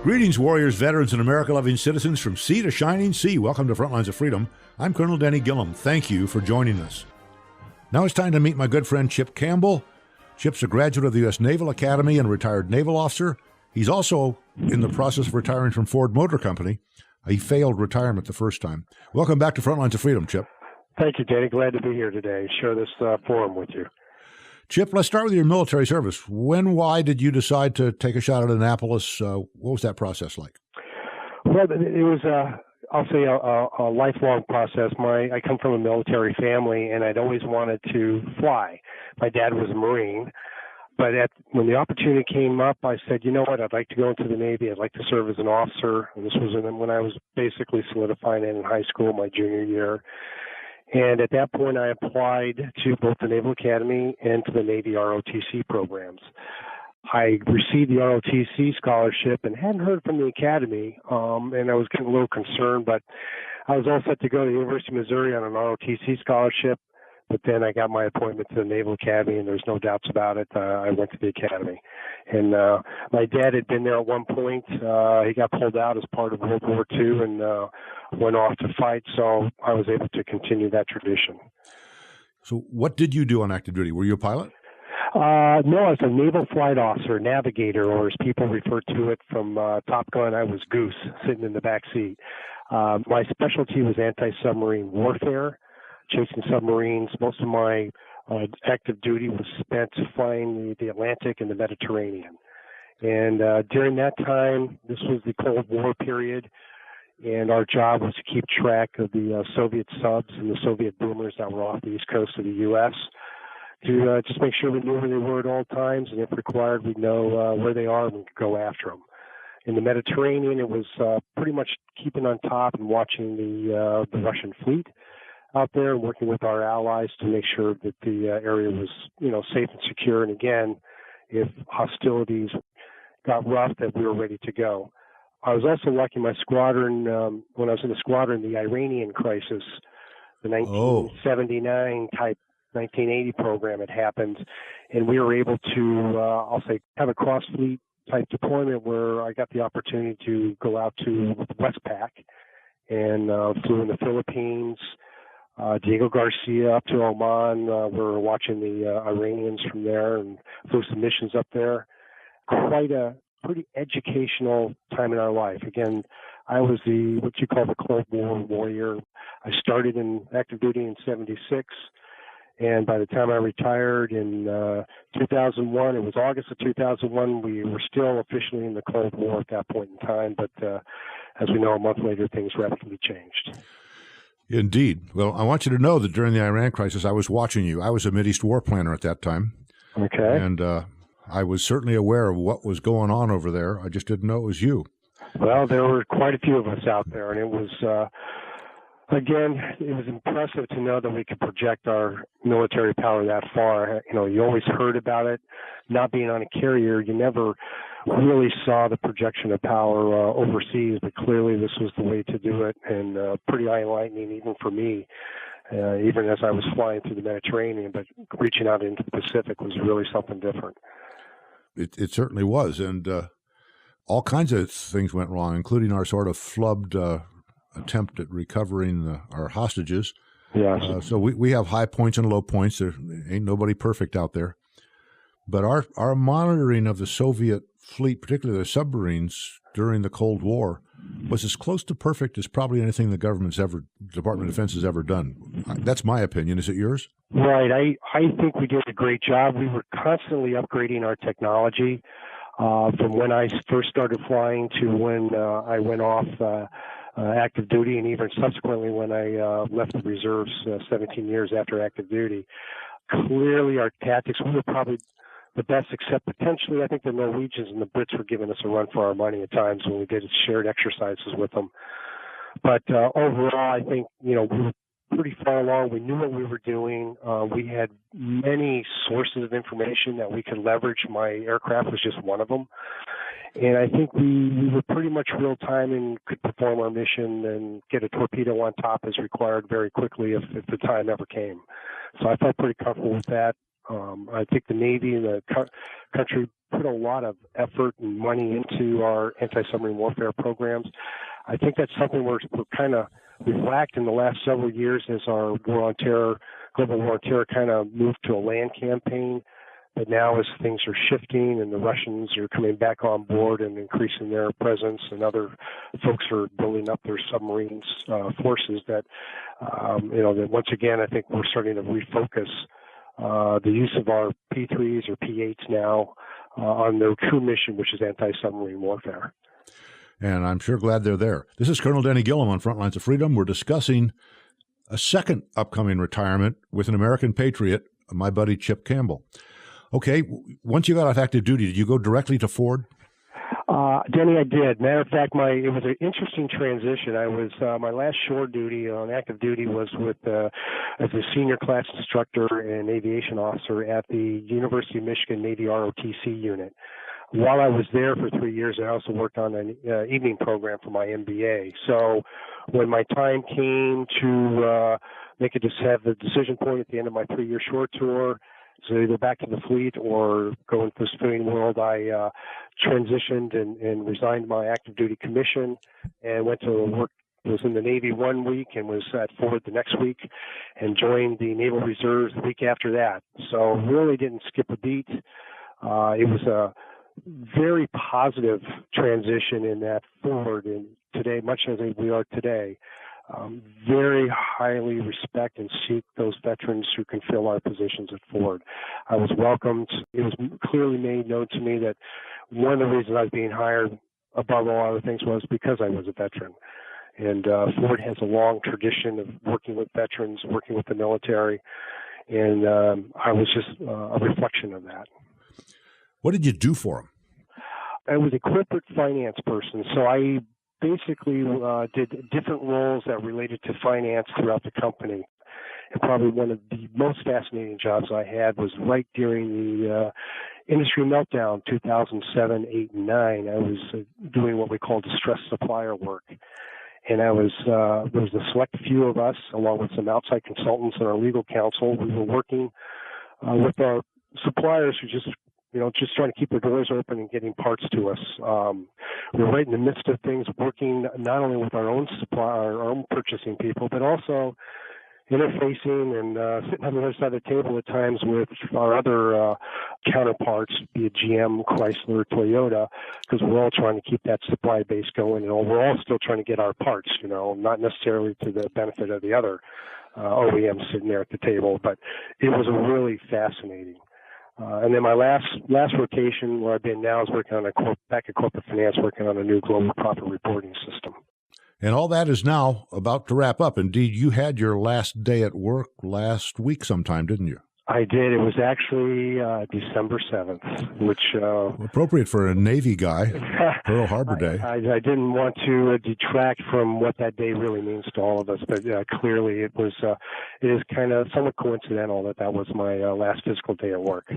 Greetings, warriors, veterans, and America-loving citizens from sea to shining sea. Welcome to Frontlines of Freedom. I'm Colonel Denny Gillum. Thank you for joining us. Now it's time to meet my good friend Chip Campbell. Chip's a graduate of the U.S. Naval Academy and retired naval officer. He's also in the process of retiring from Ford Motor Company. He failed retirement the first time. Welcome back to Frontlines of Freedom, Chip. Thank you, Danny. Glad to be here today. Share this forum with you. Chip, let's start with your military service. Why did you decide to take a shot at Annapolis? What was that process like? Well, it was, I'll say, a lifelong process. I come from a military family, and I'd always wanted to fly. My dad was a Marine, but when the opportunity came up, I said, you know what, I'd like to go into the Navy. I'd like to serve as an officer. And this was when I was basically solidifying it in high school, my junior year. And at that point, I applied to both the Naval Academy and to the Navy ROTC programs. I received the ROTC scholarship and hadn't heard from the Academy, and I was getting a little concerned, but I was all set to go to the University of Missouri on an ROTC scholarship. But then I got my appointment to the Naval Academy, and there's no doubts about it. I went to the Academy. And my dad had been there at one point. He got pulled out as part of World War II and went off to fight, so I was able to continue that tradition. So what did you do on active duty? Were you a pilot? No, I was a naval flight officer, navigator, or as people refer to it from Top Gun, I was Goose, sitting in the back seat. My specialty was anti-submarine warfare, chasing submarines. Most of my active duty was spent flying the Atlantic and the Mediterranean. And during that time, this was the Cold War period, and our job was to keep track of the Soviet subs and the Soviet boomers that were off the east coast of the U.S., to just make sure we knew where they were at all times, and if required, we'd know where they are and we could go after them. In the Mediterranean, it was pretty much keeping on top and watching the Russian fleet out there and working with our allies to make sure that the area was, safe and secure. And again, if hostilities got rough, that we were ready to go. I was also lucky my squadron, when I was in the squadron, the Iranian crisis, the 1979 type 1980 program had happened, and we were able to, I'll say, have a cross-fleet type deployment where I got the opportunity to go out to Westpac and flew in the Philippines, Diego Garcia up to Oman. We were watching the Iranians from there and flew some missions up there. Quite a pretty educational time in our life. Again, I was what you call the Cold War warrior. I started in active duty in 76. And by the time I retired in 2001, it was August of 2001, we were still officially in the Cold War at that point in time. But as we know, a month later, things rapidly changed. Indeed. Well, I want you to know that during the Iran crisis, I was watching you. I was a Mideast war planner at that time. Okay. And I was certainly aware of what was going on over there. I just didn't know it was you. Well, there were quite a few of us out there, and it was... Again, it was impressive to know that we could project our military power that far. You always heard about it. Not being on a carrier, you never really saw the projection of power overseas, but clearly this was the way to do it, and pretty eye-enlightening even for me, even as I was flying through the Mediterranean, but reaching out into the Pacific was really something different. It certainly was, and all kinds of things went wrong, including our sort of flubbed attempt at recovering our hostages. Yes. So we have high points and low points. There ain't nobody perfect out there. But our monitoring of the Soviet fleet, particularly the submarines during the Cold War, was as close to perfect as probably anything the Department of Defense has ever done. That's my opinion. Is it yours? Right. I think we did a great job. We were constantly upgrading our technology from when I first started flying to when I went off active duty, and even subsequently when I left the reserves 17 years after active duty. Clearly our tactics, we were probably the best, except potentially I think the Norwegians and the Brits were giving us a run for our money at times when we did shared exercises with them. But overall, I think, we were pretty far along. We knew what we were doing. We had many sources of information that we could leverage. My aircraft was just one of them. And I think we were pretty much real time and could perform our mission and get a torpedo on top as required very quickly if the time ever came. So I felt pretty comfortable with that. I think the Navy and the country put a lot of effort and money into our anti-submarine warfare programs. I think that's something we've lacked in the last several years as our war on terror, global war on terror, kind of moved to a land campaign. But now as things are shifting and the Russians are coming back on board and increasing their presence and other folks are building up their submarines forces, that once again, I think we're starting to refocus the use of our P3s or P8s now on their true mission, which is anti-submarine warfare. And I'm sure glad they're there. This is Colonel Denny Gillum on Frontlines of Freedom. We're discussing a second upcoming retirement with an American patriot, my buddy Chip Campbell. Okay, once you got off active duty, did you go directly to Ford? Denny, I did. Matter of fact, it was an interesting transition. I was my last shore duty on active duty was as a senior class instructor and aviation officer at the University of Michigan Navy ROTC unit. While I was there for 3 years, I also worked on an evening program for my MBA. So when my time came to have the decision point at the end of my 3-year shore tour, so either back to the fleet or go into the civilian world, I transitioned and resigned my active duty commission and went to work. Was in the Navy 1 week and was at Ford the next week and joined the Naval Reserves the week after that. So really didn't skip a beat. It was a very positive transition in that Ford, and today, much as we are today, very highly respect and seek those veterans who can fill our positions at Ford. I was welcomed. It was clearly made known to me that one of the reasons I was being hired above all other things was because I was a veteran. And Ford has a long tradition of working with veterans, working with the military, and I was just a reflection of that. What did you do for them? I was a corporate finance person, so I basically did different roles that related to finance throughout the company. And probably one of the most fascinating jobs I had was right during the industry meltdown, 2007, 8, and 9. I was doing what we call distressed supplier work. And there was a select few of us, along with some outside consultants and our legal counsel. We were working with our suppliers who just trying to keep their doors open and getting parts to us. We were right in the midst of things, working not only with our own our own purchasing people, but also interfacing and sitting on the other side of the table at times with our other counterparts, be it GM, Chrysler, Toyota, because we're all trying to keep that supply base going, and we're all still trying to get our parts, not necessarily to the benefit of the other OEMs sitting there at the table, but it was really fascinating. And then my last rotation, where I've been now, is working on back at corporate finance, working on a new global profit reporting system. And all that is now about to wrap up. Indeed, you had your last day at work last week sometime, didn't you? I did. It was actually December 7th, which... appropriate for a Navy guy, Pearl Harbor Day. I didn't want to detract from what that day really means to all of us, but clearly it is kind of somewhat coincidental that was my last physical day at work.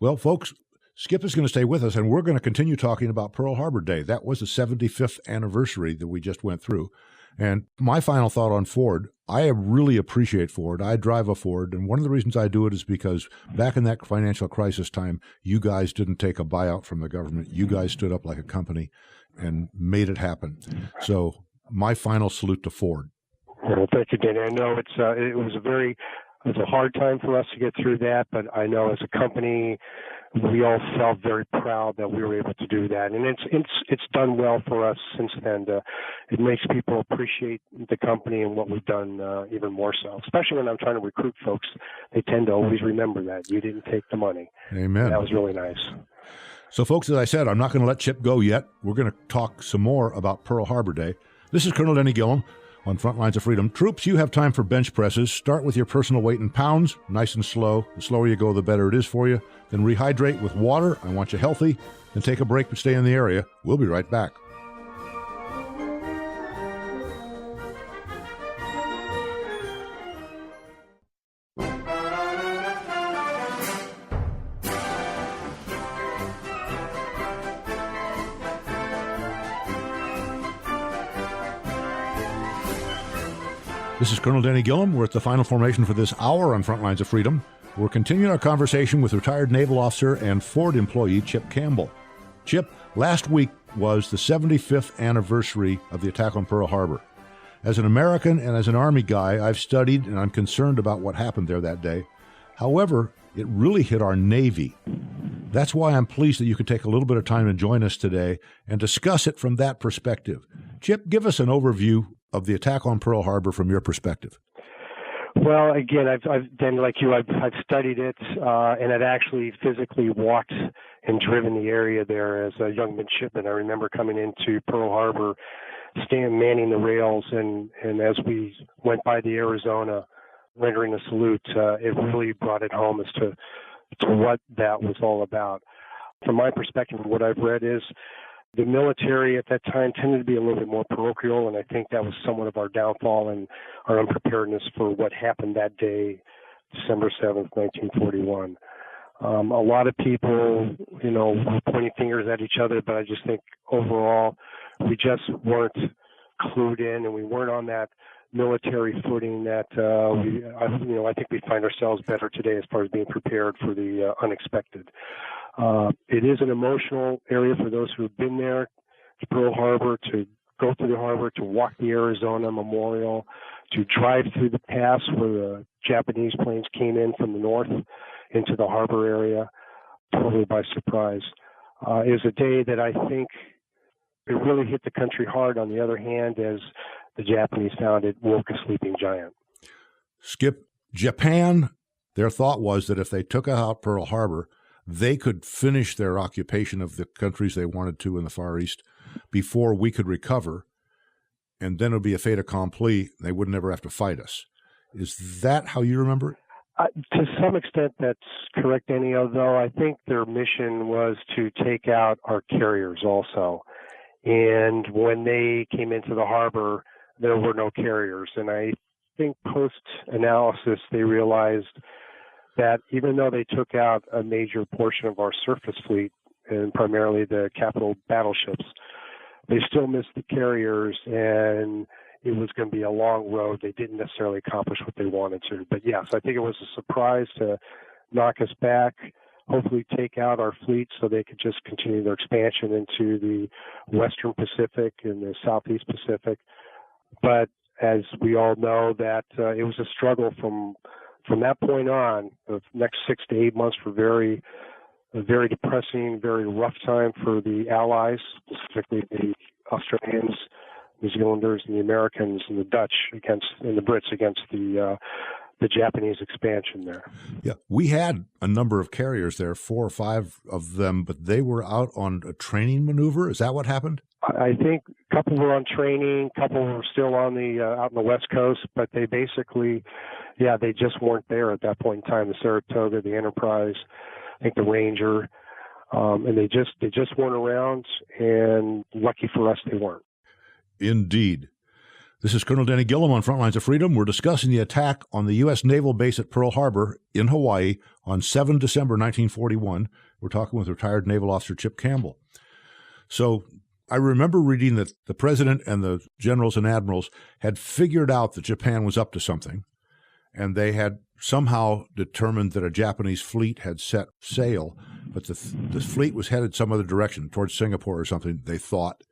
Well, folks, Skip is going to stay with us, and we're going to continue talking about Pearl Harbor Day. That was the 75th anniversary that we just went through. And my final thought on Ford, I really appreciate Ford. I drive a Ford, and one of the reasons I do it is because back in that financial crisis time, you guys didn't take a buyout from the government. You guys stood up like a company and made it happen. So my final salute to Ford. Well, thank you, Danny. I know it was a hard time for us to get through that, but I know as a company, we all felt very proud that we were able to do that, and it's done well for us since then. It makes people appreciate the company and what we've done even more so. Especially when I'm trying to recruit folks, they tend to always remember that you didn't take the money. Amen. That was really nice. So, folks, as I said, I'm not going to let Chip go yet. We're going to talk some more about Pearl Harbor Day. This is Colonel Denny Gillum on Frontlines of Freedom. Troops, you have time for bench presses. Start with your personal weight in pounds, nice and slow. The slower you go, the better it is for you. Then rehydrate with water. I want you healthy. Then take a break, but stay in the area. We'll be right back. This is Colonel Denny Gillum. We're at the final formation for this hour on Frontlines of Freedom. We're continuing our conversation with retired naval officer and Ford employee Chip Campbell. Chip, last week was the 75th anniversary of the attack on Pearl Harbor. As an American and as an Army guy, I've studied and I'm concerned about what happened there that day. However, it really hit our Navy. That's why I'm pleased that you could take a little bit of time to join us today and discuss it from that perspective. Chip, give us an overview of the attack on Pearl Harbor from your perspective. Well, again, I've been like you. I've studied it, and I've actually physically walked and driven the area there as a young midshipman. I remember coming into Pearl Harbor, manning the rails, and as we went by the Arizona, rendering a salute, it really brought it home as to what that was all about. From my perspective, what I've read is the military at that time tended to be a little bit more parochial, and I think that was somewhat of our downfall and our unpreparedness for what happened that day, December 7th, 1941. A lot of people, were pointing fingers at each other, but I just think overall we just weren't clued in, and we weren't on that military footing that I think we find ourselves better today as far as being prepared for the unexpected. It is an emotional area for those who have been there to Pearl Harbor, to go through the harbor, to walk the Arizona Memorial, to drive through the pass where the Japanese planes came in from the north into the harbor area, totally by surprise. It was a day that I think it really hit the country hard. On the other hand, as the Japanese found it, woke a sleeping giant. Skip, Japan, their thought was that if they took out Pearl Harbor, they could finish their occupation of the countries they wanted to in the Far East before we could recover, and then it would be a fait accompli. They would never have to fight us. Is that how you remember it? To some extent, that's correct, Danny, although I think their mission was to take out our carriers also. And when they came into the harbor, there were no carriers. And I think post-analysis, they realized that even though they took out a major portion of our surface fleet, and primarily the capital battleships, they still missed the carriers, and it was going to be a long road. They didn't necessarily accomplish what they wanted to. But yes, I think it was a surprise to knock us back, hopefully take out our fleet so they could just continue their expansion into the Western Pacific and the Southeast Pacific. But as we all know, that it was a struggle from that point on. The next 6 to 8 months were a very depressing, very rough time for the Allies, specifically the Australians, New Zealanders, and the Americans, and the Dutch and the Brits against the Japanese expansion there. Yeah, we had a number of carriers there, 4 or 5 of them, but they were out on a training maneuver. Is that what happened? I think a couple were on training, a couple were still on out on the West Coast, but they basically, they just weren't there at that point in time. The Saratoga, the Enterprise, I think the Ranger, and they just weren't around, and lucky for us, they weren't. Indeed. This is Colonel Denny Gillum on Frontlines of Freedom. We're discussing the attack on the U.S. Naval Base at Pearl Harbor in Hawaii on 7 December 1941. We're talking with retired Naval Officer Chip Campbell. So I remember reading that the president and the generals and admirals had figured out that Japan was up to something, and they had somehow determined that a Japanese fleet had set sail, but the fleet was headed some other direction, towards Singapore or something, they thought,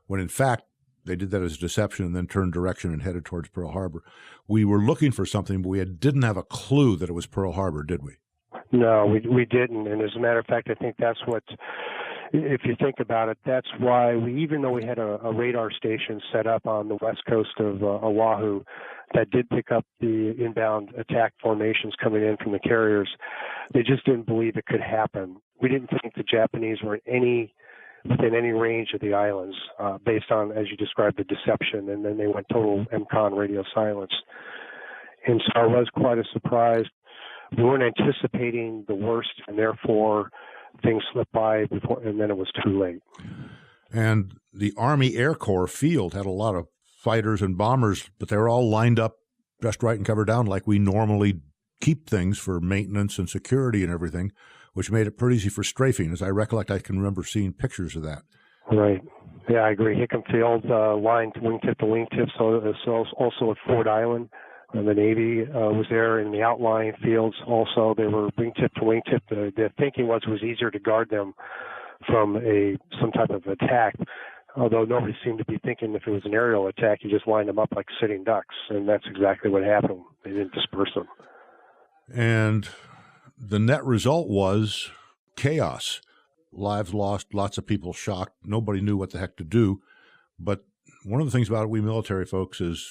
when in fact they did that as a deception and then turned direction and headed towards Pearl Harbor. We were looking for something, but we didn't have a clue that it was Pearl Harbor, did we? No, we didn't. And as a matter of fact, I think that's what, if you think about it, that's why even though we had a radar station set up on the west coast of Oahu that did pick up the inbound attack formations coming in from the carriers, they just didn't believe it could happen. We didn't think the Japanese were within any range of the islands, based on, as you described, the deception, and then they went total MCON radio silence. And so it was quite a surprise. We weren't anticipating the worst, and therefore things slipped by before, and then it was too late. And the Army Air Corps field had a lot of fighters and bombers, but they were all lined up, dressed right and covered down like we normally keep things for maintenance and security and everything, which made it pretty easy for strafing. As I recollect, I can remember seeing pictures of that. Right. Yeah, I agree. Hickam Field lined wingtip to wingtip, so also at Ford Island, And the Navy was there in the outlying fields. Also, they were wingtip to wingtip. The thinking was it was easier to guard them from some type of attack. Although nobody seemed to be thinking if it was an aerial attack, you just lined them up like sitting ducks, and that's exactly what happened. They didn't disperse them. And the net result was chaos. Lives lost, lots of people shocked. Nobody knew what the heck to do. But one of the things about it, we military folks, is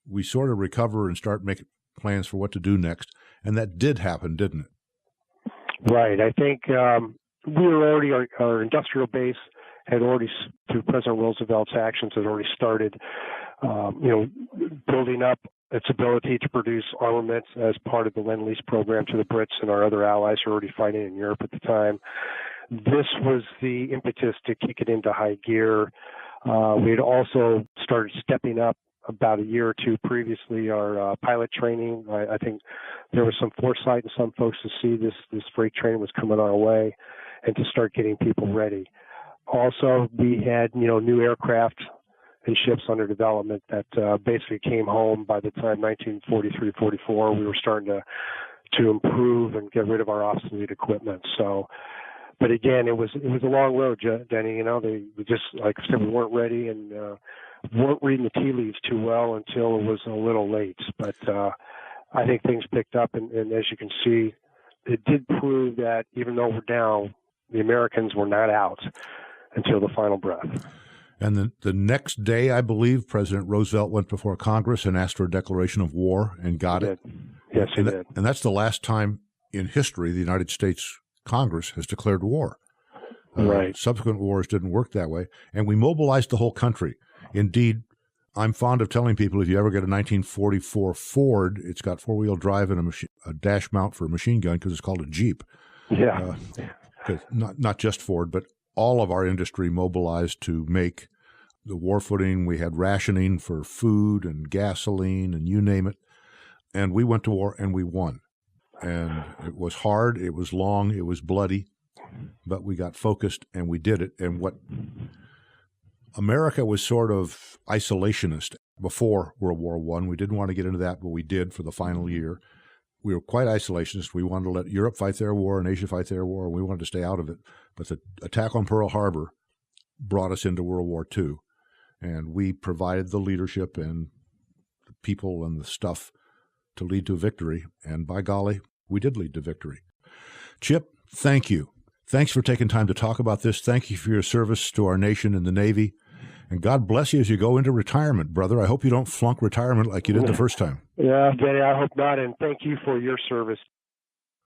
we sort of recover and start making plans for what to do next. And that did happen, didn't it? Right. I think we were already, our industrial base had already, through President Roosevelt's actions, had already started, building up its ability to produce armaments as part of the Lend-Lease program to the Brits and our other allies who were already fighting in Europe at the time. This was the impetus to kick it into high gear. We had also started stepping up about a year or two previously our pilot training. I think there was some foresight in some folks to see this freight train was coming our way and to start getting people ready. Also, we had, new aircraft and ships under development that basically came home by the time 1943-44. We were starting to improve and get rid of our obsolete equipment. So, but again, it was a long road, Denny. They just, like I said, we weren't ready and weren't reading the tea leaves too well until it was a little late. But I think things picked up, and as you can see, it did prove that even though we're down, the Americans were not out until the final breath. And the next day, I believe, President Roosevelt went before Congress and asked for a declaration of war and got it. Yes, he did. And that's the last time in history the United States Congress has declared war. Right. Subsequent wars didn't work that way. And we mobilized the whole country. Indeed, I'm fond of telling people if you ever get a 1944 Ford, it's got four-wheel drive and a dash mount for a machine gun because it's called a Jeep. Yeah. Not just Ford, but all of our industry mobilized to make the war footing. We had rationing for food and gasoline and you name it. And we went to war and we won. And it was hard, it was long, it was bloody, but we got focused and we did it. And what America was sort of isolationist before World War I. We didn't want to get into that, but we did for the final year. We were quite isolationist. We wanted to let Europe fight their war and Asia fight their war, and we wanted to stay out of it. But the attack on Pearl Harbor brought us into World War II, and we provided the leadership and the people and the stuff to lead to victory. And by golly, we did lead to victory. Chip, thank you. Thanks for taking time to talk about this. Thank you for your service to our nation in the Navy. And God bless you as you go into retirement, brother. I hope you don't flunk retirement like you did the first time. Yeah, Danny, I hope not. And thank you for your service